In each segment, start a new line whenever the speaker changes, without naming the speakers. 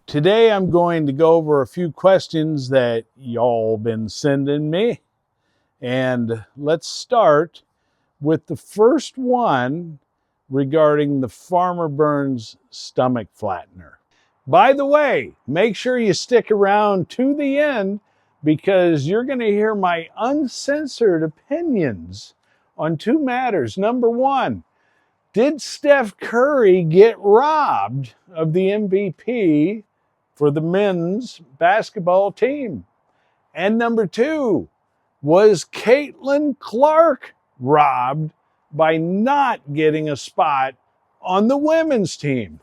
Today I'm going to go over a few questions that y'all been sending me. And let's start with the first one regarding the Farmer Burns stomach flattener. By the way, make sure you stick around to the end because you're going to hear my uncensored opinions on two matters. Number one, did Steph Curry get robbed of the MVP for the men's basketball team? And number two, was Caitlin Clark robbed by not getting a spot on the women's team?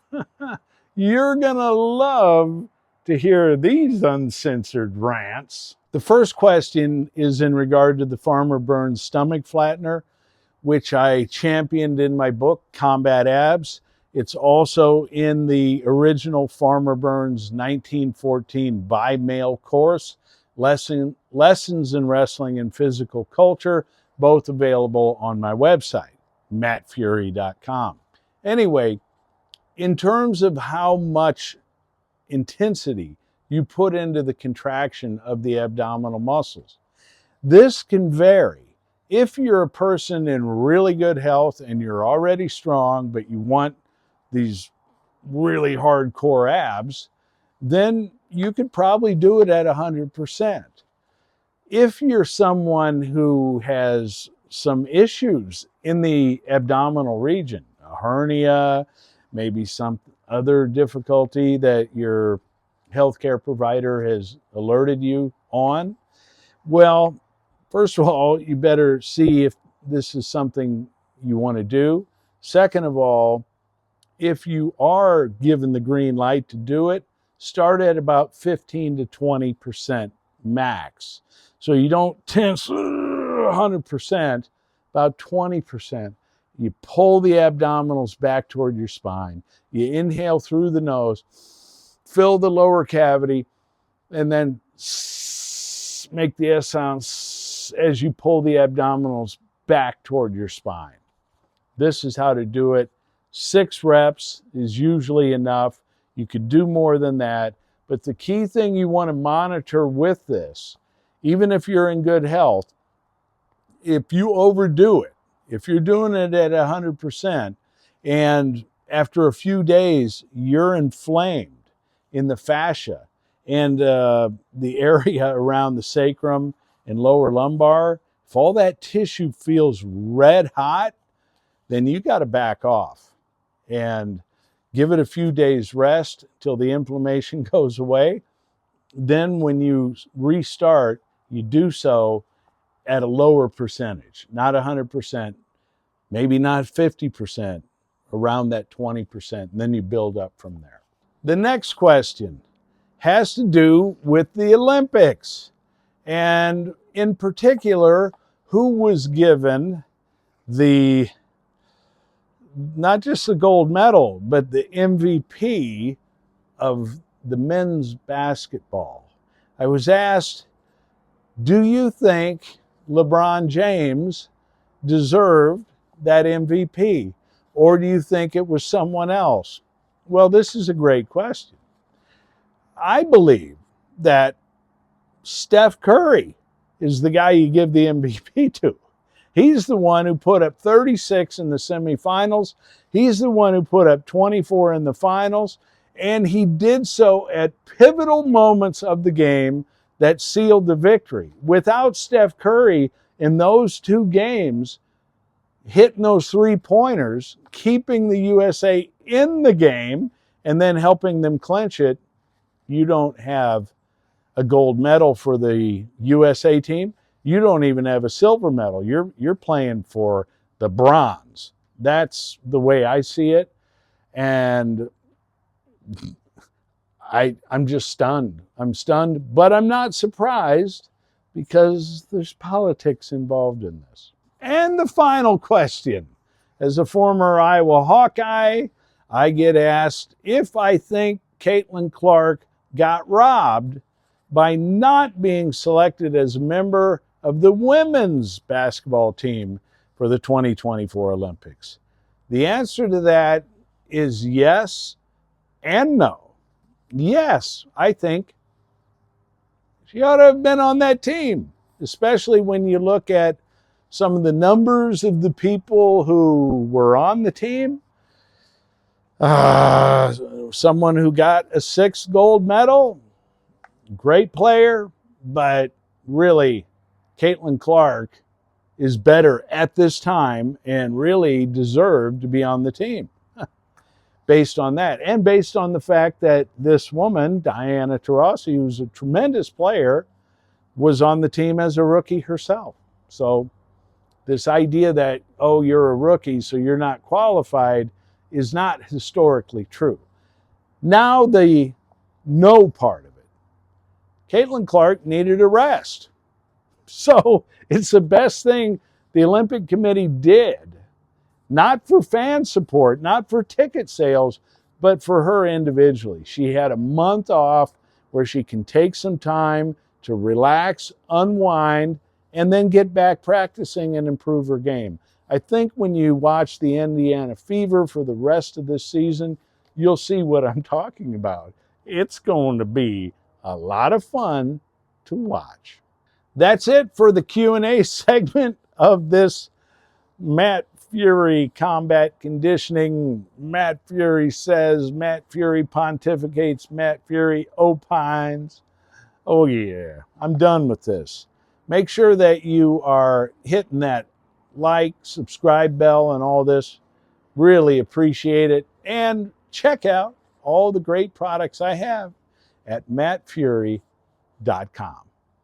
You're gonna love to hear these uncensored rants. The first question is in regard to the Farmer Burns stomach flattener, which I championed in my book, Combat Abs. It's also in the original Farmer Burns 1914 bi-male course, Lessons in Wrestling and Physical Culture, both available on my website, mattfurey.com. Anyway, in terms of how much intensity you put into the contraction of the abdominal muscles, this can vary. If you're a person in really good health and you're already strong, but you want these really hardcore abs, then you could probably do it at 100%. If you're someone who has some issues in the abdominal region, a hernia, maybe some other difficulty that your healthcare provider has alerted you on, well, first of all, you better see if this is something you want to do. Second of all, if you are given the green light to do it, start at about 15 to 20% max. So you don't tense 100%, about 20%. You pull the abdominals back toward your spine. You inhale through the nose, fill the lower cavity, and then make the S sound as you pull the abdominals back toward your spine. This is how to do it. 6 reps is usually enough. You could do more than that. But the key thing you want to monitor with this, even if you're in good health, if you overdo it, if you're doing it at 100%, and after a few days you're inflamed in the fascia and the area around the sacrum and lower lumbar, if all that tissue feels red hot, then you got to back off and give it a few days rest till the inflammation goes away. Then when you restart, you do so at a lower percentage, not 100%, maybe not 50%, around that 20%, and then you build up from there. The next question has to do with the Olympics, and in particular, who was given the not just the gold medal, but the MVP of the men's basketball. I was asked, do you think LeBron James deserved that MVP? Or do you think it was someone else? Well, this is a great question. I believe that Steph Curry is the guy you give the MVP to. He's the one who put up 36 in the semifinals. He's the one who put up 24 in the finals. And he did so at pivotal moments of the game that sealed the victory. Without Steph Curry in those 2 games, hitting those 3-pointers, keeping the USA in the game, and then helping them clinch it, you don't have a gold medal for the USA team. You don't even have a silver medal. You're playing for the bronze. That's the way I see it. And I'm just stunned. I'm stunned, but I'm not surprised because there's politics involved in this. And the final question. As a former Iowa Hawkeye, I get asked if I think Caitlin Clark got robbed by not being selected as a member of the women's basketball team for the 2024 Olympics. The answer to that is yes and no. yes, I think she ought to have been on that team, especially when you look at some of the numbers of the people who were on the team. Someone who got a 6th gold medal, great player, but really, Caitlin Clark is better at this time and really deserved to be on the team based on that. And based on the fact that this woman, Diana Taurasi, who's a tremendous player, was on the team as a rookie herself. So this idea that, oh, you're a rookie, so you're not qualified, is not historically true. Now the no part of it. Caitlin Clark needed a rest. So it's the best thing the Olympic Committee did. Not for fan support, not for ticket sales, but for her individually. She had a month off where she can take some time to relax, unwind, and then get back practicing and improve her game. I think when you watch the Indiana Fever for the rest of this season, you'll see what I'm talking about. It's going to be a lot of fun to watch. That's it for the Q&A segment of this Matt Furey combat conditioning. Matt Furey says, Matt Furey pontificates, Matt Furey opines. Oh yeah, I'm done with this. Make sure that you are hitting that like, subscribe bell and all this. Really appreciate it. And check out all the great products I have at mattfurey.com.